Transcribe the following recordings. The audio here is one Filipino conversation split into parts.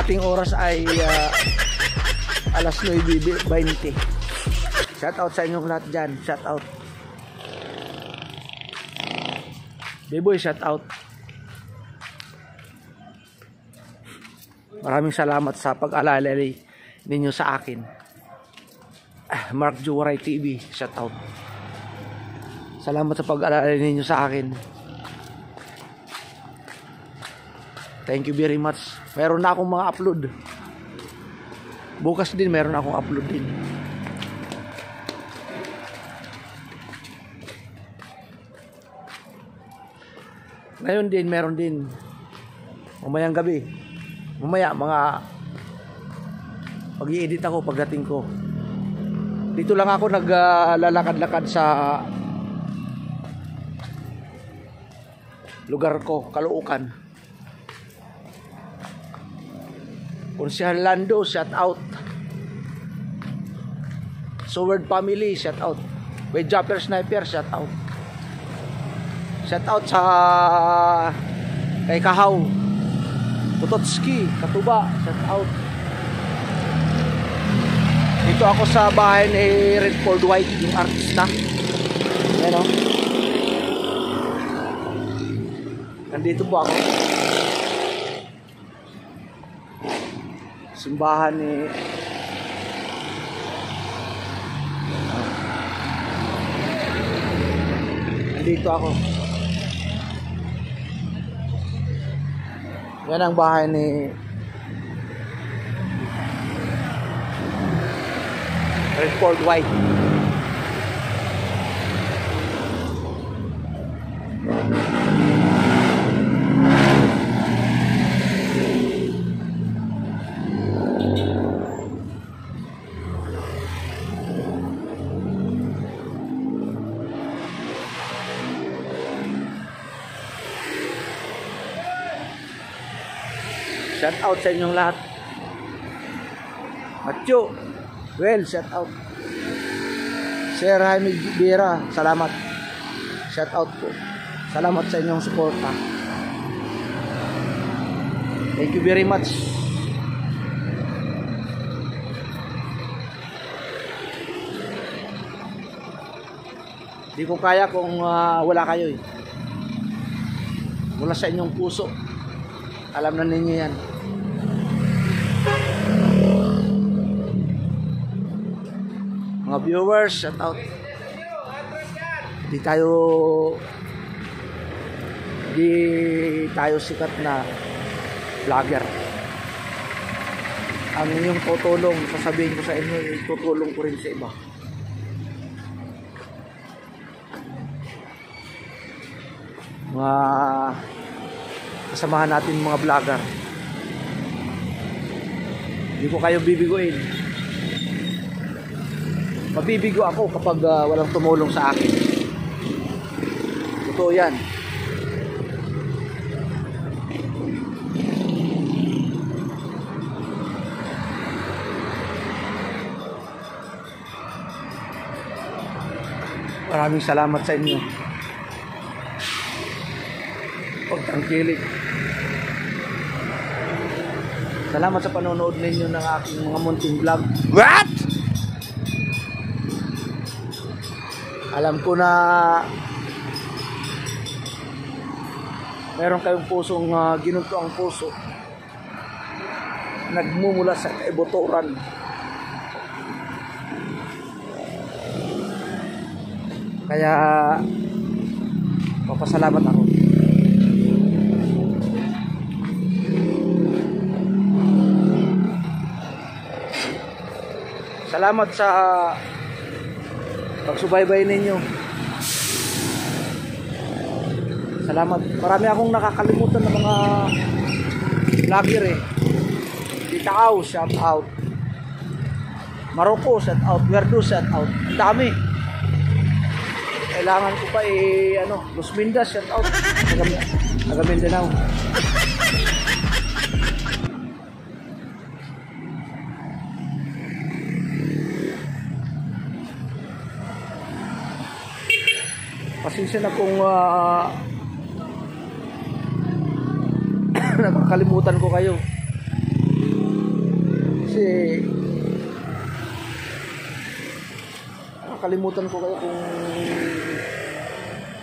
ating oras ay alas 9:20. Shout out sa inyong lahat dyan. Shout out. Beboy, shout out. Maraming salamat sa pag-alalay ninyo sa akin. Mark Juwaray TV, shout out. Salamat sa pag-alalay ninyo sa akin. Thank you very much. Meron na akong mga upload. Bukas din meron akong upload din. Ngayon din meron din. Mamayang gabi. Mamaya mga pag-i-edit ako pagdating ko. Dito lang ako naglalakad-lakad sa lugar ko, Caloocan. Konsehal Lando, shout out. Soward family, shout out. With Japper Sniper, shout out. Shout out sa kay Kahaw, Tutotski, Katuba, shout out. Dito ako sa bahay ni Redford White, yung artista. Ayan o. Nandito po ako. Simbahan ni nandito ako. Yan ang bahay ni Redford White. Shout out sa inyong lahat. Matyo, well, shout out. Sir Jaime Vera, salamat. Shout out po. Salamat sa inyong suporta. Thank you very much. Di ko kaya kung wala kayo eh. Mula sa inyong puso. Alam na ninyo yan. Mga viewers, shout out. Di tayo sikat na vlogger. Ang inyong tutulong, sasabihin ko sa inyo, tutulong ko rin sa iba. Mga kasamahan natin mga vlogger. Hindi ko kayo bibiguin. Mabibigo ako kapag walang tumulong sa akin. Totoo yan. Maraming salamat sa inyo. Pagtangkilik. Salamat sa panonood ninyo ng aking mga munting vlog. What? Alam ko na meron kayong pusong ginunto ang puso. Nagmumula sa kaibotoran. Kaya papasalamat ako. Salamat sa pagsubaybay ninyo. Salamat. Marami akong nakakalimutan ng mga vlogger eh. Tita Au, shout out. Maroko, shout out. Werdo, shout out. Ang dami. Kailangan ko pa Los Mindas, shout out. Taga Mindanao. Pasensya na kung nakakalimutan ko kayo. Kasi nakakalimutan ko kayo kung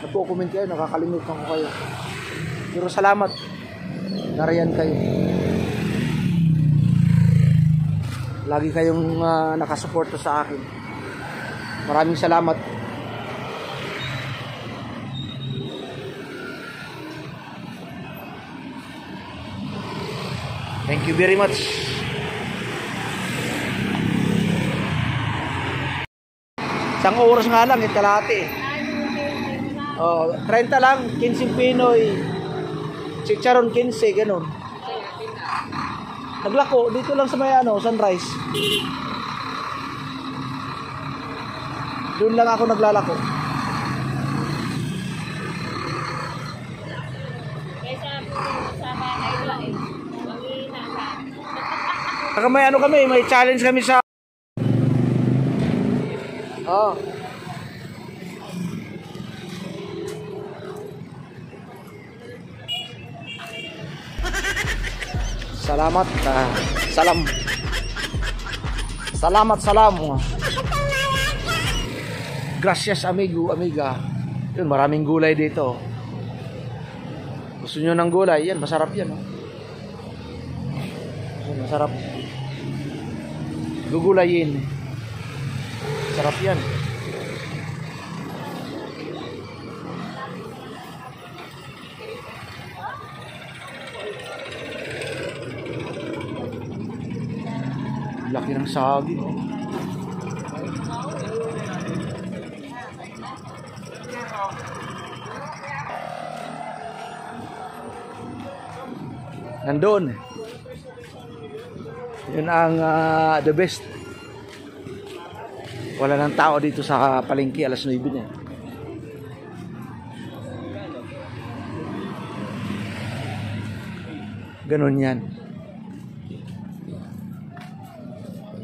nagko-comment kayo, nakakalimutan ko kayo. Pero salamat, nariyan kayo. Lagi kayong nakasuporta sa akin. Maraming salamat. Thank you very much. Isang oras nga lang, kalahati. Oh, 30 lang, 15 Pinoy. Chicharon 15, ganun. Naglako dito lang sa may Sunrise. Doon lang ako naglalako. Saka may kami, may challenge kami sa Salamat. Salam. Gracias amigo, amiga. Yun, maraming gulay dito. Gusto nyo ng gulay? Yan, masarap yan. Masarap. Gugulayin. Sarap yan. Laki ng saging. Nandun. Yun ang the best. Wala nang tao dito sa palengke, alas 9 na. Ganun yan.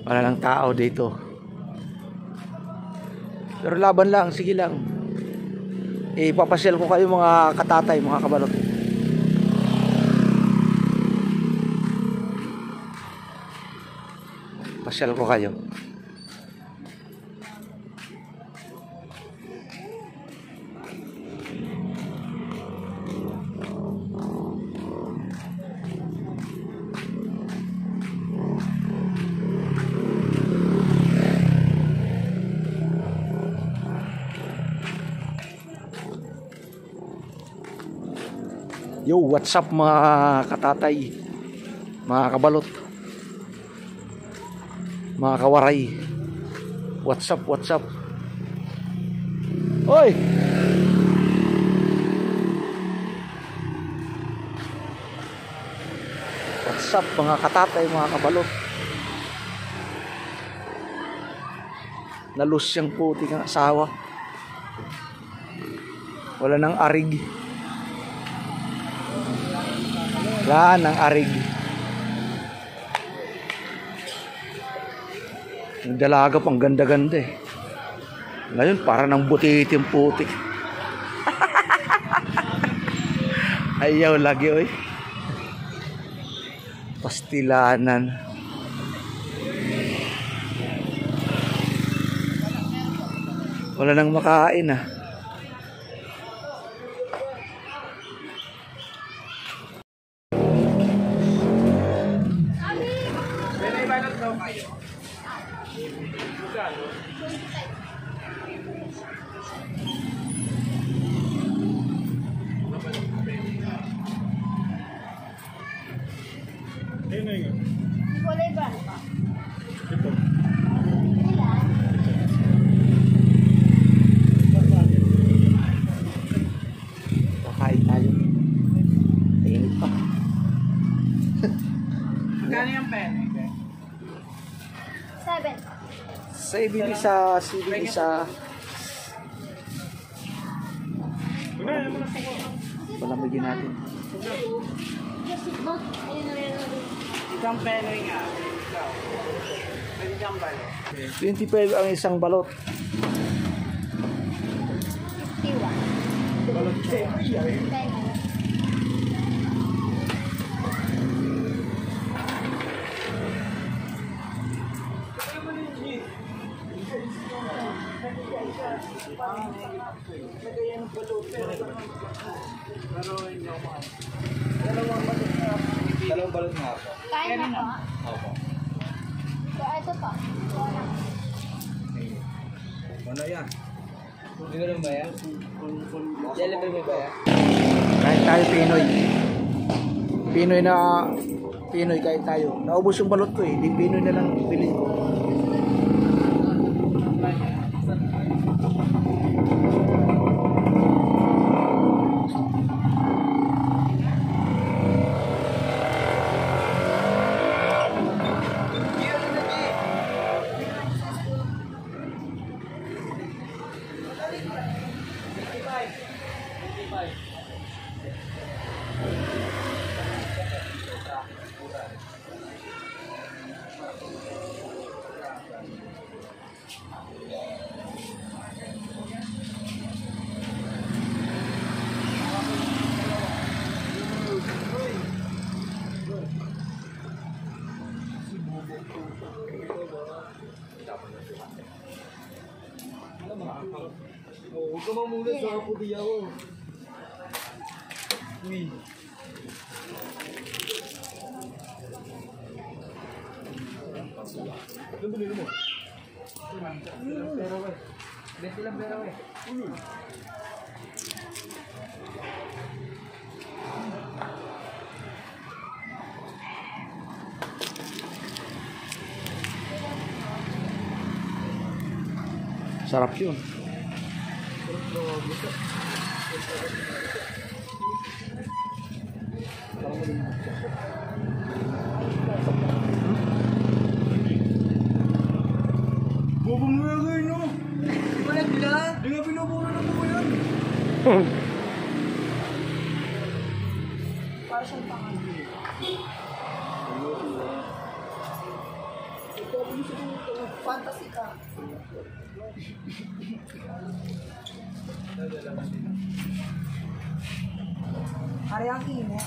Wala nang tao dito. Pero laban lang, sige lang. Ipapasyal ko kayo mga katatay, mga kabalot. Pasyal ko kayo. Yo, what's up mga katatay, mga kabalot, mga kawaray. What's up? Oy! What's up mga katatay, mga kabalot? Nalus siyang puti ng asawa. Wala nang arig. Wala nang arig. Yung dalaga pang ganda-ganda eh. Ngayon para nang butitin puti. Ayaw lagi oy. Pastilanan. Wala nang makain ah. Kulay ba? Ito. Kakain tayo. Init pa. Magkano yung pen? 7. CBD sa palamigin natin. Isang peno nga. Pwede kang balo. 25 ang isang balot. 51. Balot siya. Dalawang balot nga ako. Kain na po. Opo. So, ito po. Ano yan? Hindi ko lang ba yan? Delivery mo ba yan? Kahit tayo Pinoy. Pinoy kahit tayo. Naubos yung balot ko eh. Di Pinoy na lang bilhin ko. Huwag ka mamula sa puti ako. Uy. Ano bilhin mo? Pera ko eh. Besti lang pera ko eh. Sarap yun. Bubong mo yan kayo, no? Di ba nagbilang? Di nga binubuno na po yan. Para siyang pangalan. Fantasy ka. Hari ang imo.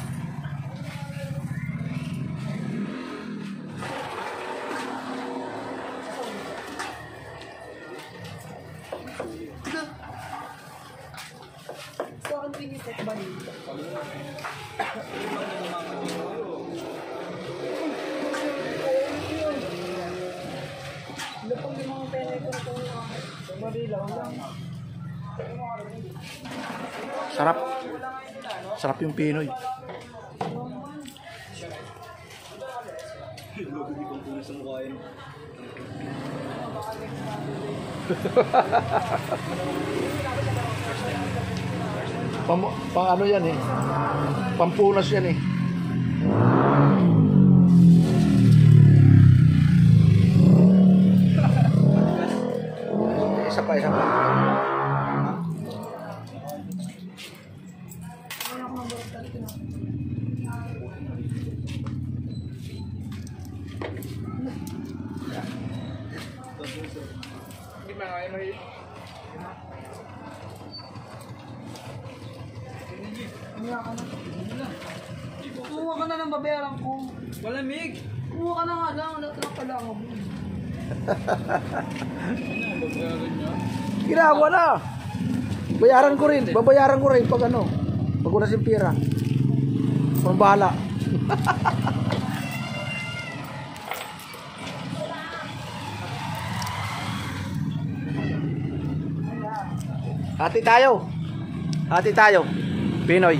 So, ang piniset ba dito? Lupang yung mga pera ito na marilaw lang. Sarap. Sarap yung Pinoy. Pang ano yan eh. Pampunas yan eh. Isa pa, isa pa. Hindi ba kaya may... Kumuha ka na ng babayaran ko. Malamig! Kumuha ka na nga lang. Wala ka na kailangan mo. Ginagawa na. Bayaran ko rin. Babayaran ko rin pag ano. Pag wala siyang pira. Pang bahala. Hati tayo. Hati tayo. Pinoy.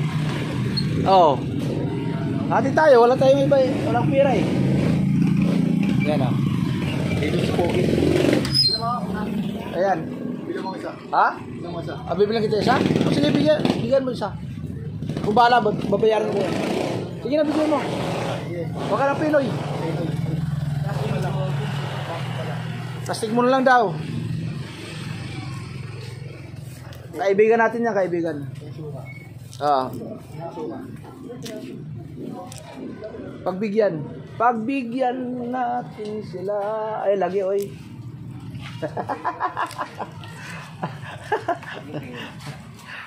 Oo. Hati tayo. Wala tayong iba eh. Walang pira eh. Yan ah. Dito si Pogi. Ayan. Bilang mo isa. Ha? Bilang mo isa. Bibilang kita isa? O, sige, bigyan mo isa. Kung bahala, babayaran ko yan. Sige na, bigyan mo. Huwag ka ng Pinoy. Tastig mo na lang daw. Kaibigan natin yan, kaibigan. Pagbigyan. Pagbigyan natin sila. Ay, lagi, oy.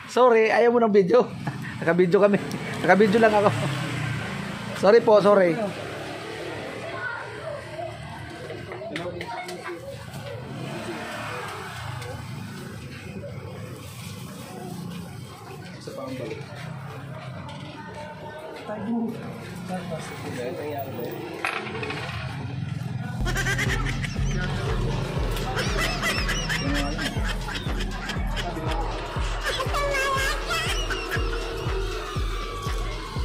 Sorry, ayaw mo ng video. Naka-video kami. Naka-video lang ako. Sorry po, sorry.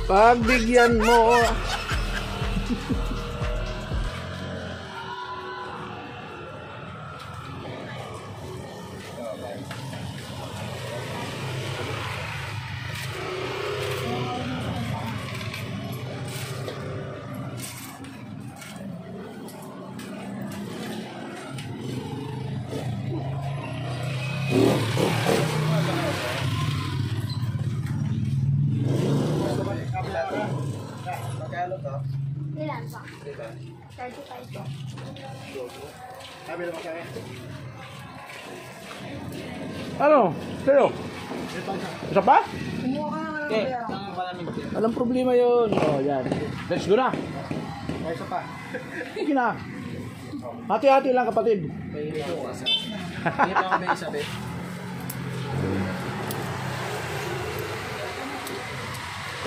Pagbigyan mo. Ilan pa? 35 po. Ano? Sa'yo? Isa pa? Kumuha ka na ng babayaran ko. Walang problema yun. Oh, yan. Let's go na. Isa pa. Sige na. Hati-hati lang kapatid.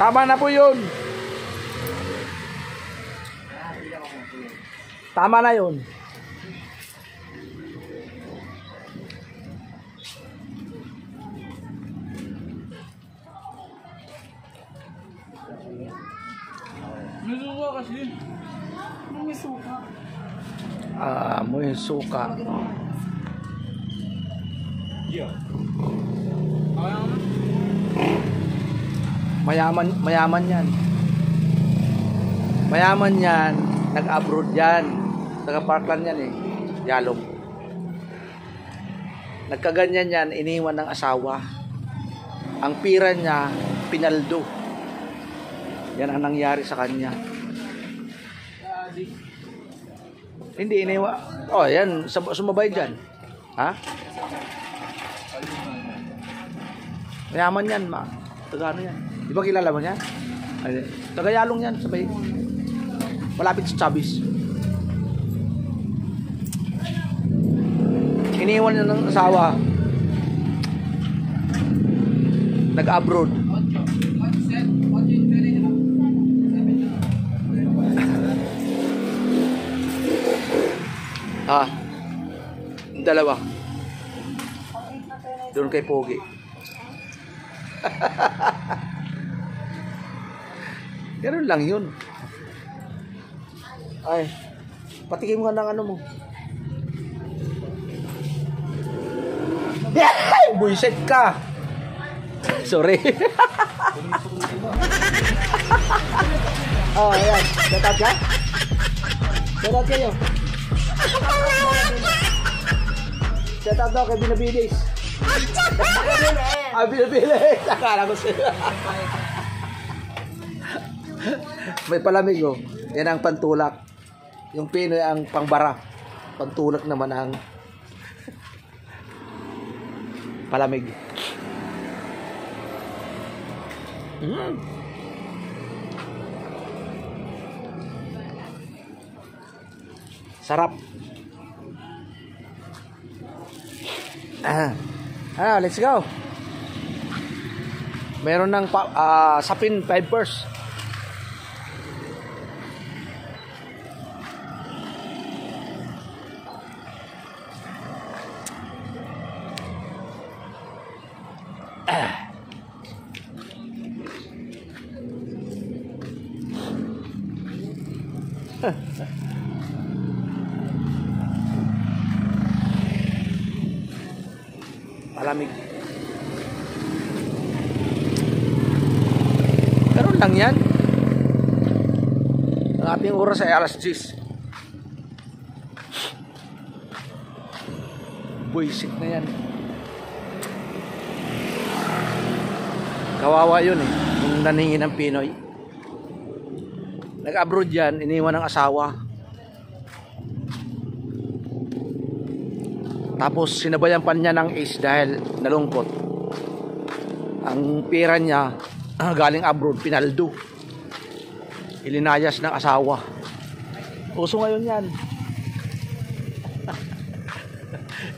Tama na po yun. Tama na yun. Nasusuka kasi. May suka. Mo yung suka. Mayaman yan. Mayaman yan. Nag-abroad yan. Taga-Parkland yan eh. Yalong. Nagkaganyan yan, iniwan ng asawa. Ang pira niya, pinaldo. Yan ang nangyari sa kanya. Hindi, iniwan. Oh, yan. Sumabay dyan. Ha? Mayaman yan, ma. Taga ano yan? Di ba kilala mo yan? Taga-Yalong yan. Sabay. Malapit sa Chavez. Iniwan niya ng asawa. Nag-abroad. Dalawa. Doon kay Pogi. Ganun lang yun. Ay, patikim ka ng ano mo. Buisit ka. Sorry. Oh, ayan. Shout ka? Shout kayo. Shout out daw kay Binabilis. Binabilis. Akala ko sila. May palamig oh. Yan ang pantulak. Yung Pinoy ang pangbara. Pantulak naman ang palamig. Sarap. Let's go. Meron ng sapin fibers. Malamig. Ganun lang yan. Ang ating oras ay alas 10. Buisit na yan. Kawawa yun eh. Nung naningin ng Pinoy. Nag-abroad yan, iniwan ng asawa. Tapos sinabayan pa niya ng ace dahil nalungkot. Ang pera niya galing abroad, pinaldo. Ilinayas ng asawa. Uso ngayon yan.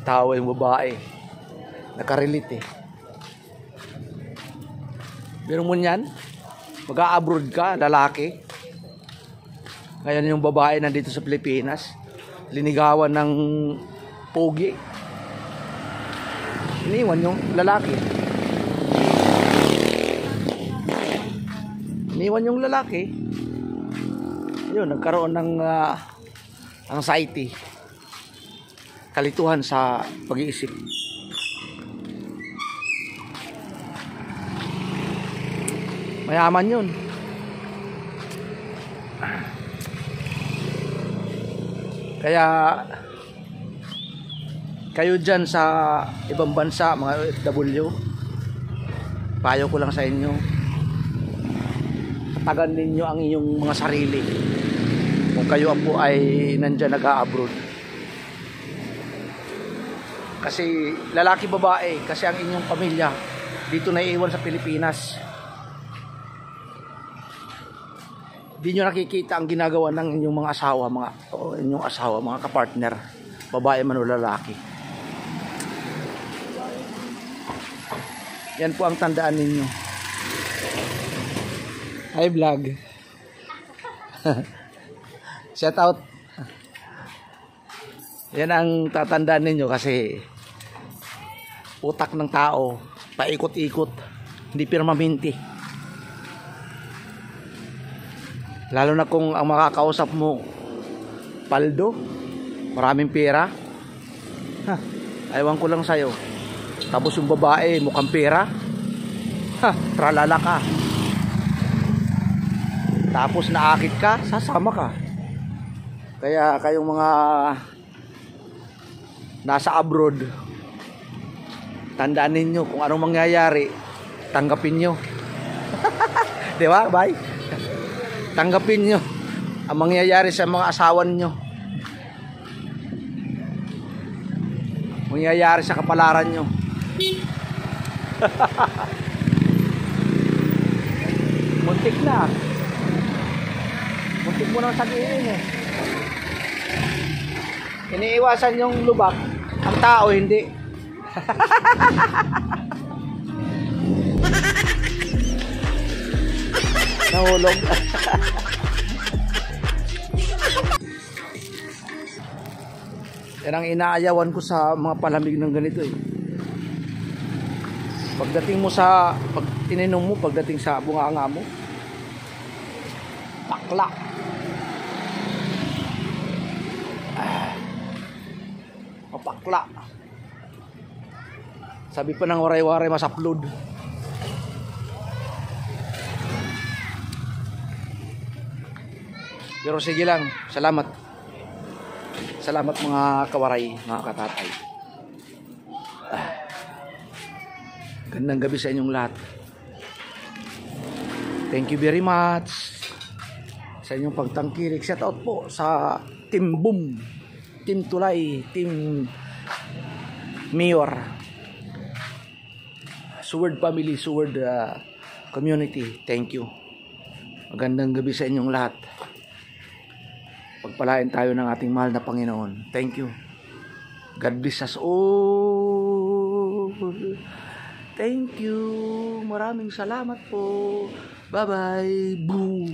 Tawa yung babae. Nakarelate eh. Meron mo yan? Mag-a-abroad ka, lalaki. Ngayon yung babae nandito sa Pilipinas, linigawan ng pogi. Iniwan yung lalaki. Iniwan yung lalaki. Yun, nagkaroon ng anxiety. Kalituhan sa pag-iisip. Mayaman yun. Kaya kayo dyan sa ibang bansa, mga OFW, payo ko lang sa inyo, tagan ninyo ang inyong mga sarili kung kayo po ay nandyan nag-a-abroad. Kasi lalaki babae, kasi ang inyong pamilya dito naiiwan sa Pilipinas. Di nyo nakikita ang ginagawa ng inyong mga asawa, mga kapartner, babae man o lalaki. Yan po ang tandaan ninyo. Hi vlog. Shout out. Yan ang tatandaan ninyo kasi utak ng tao paikot-ikot, hindi permanente. Lalo na kung ang makakausap mo paldo, maraming pera. Aywan ko lang sa'yo. Tapos yung babae mukhang pera, tralala ka. Tapos naakit ka, sasama ka. Kaya kayong mga nasa abroad, tandaan ninyo kung anong mangyayari, tanggapin nyo. Di ba? Bye. Tanggapin nyo ang mangyayari sa mga asawan nyo, mangyayari sa kapalaran nyo. Muntik na. Muntik mo nang sabihin eh. Iniiwasan yung lubak, ang tao hindi. Nahulog. Yan ang inaayawan ko sa mga palamig ng ganito eh. Pagdating mo sa, pag tininom mo, pagdating sa bunganga mo, pakla. Mapakla. Sabi pa ng waray-waray masaplod. Pero sige lang, salamat. Salamat mga kawaray, mga katatay. Gandang gabi sa inyong lahat. Thank you very much sa inyong pagtangkilik. Shout out po sa Team Boom, Team Tulay, Team Mayor, Sword Family, Sword Community. Thank you. Magandang gabi sa inyong lahat. Pagpalain tayo ng ating mahal na Panginoon. Thank you. God bless us all. Thank you. Maraming salamat po. Bye-bye. Boom.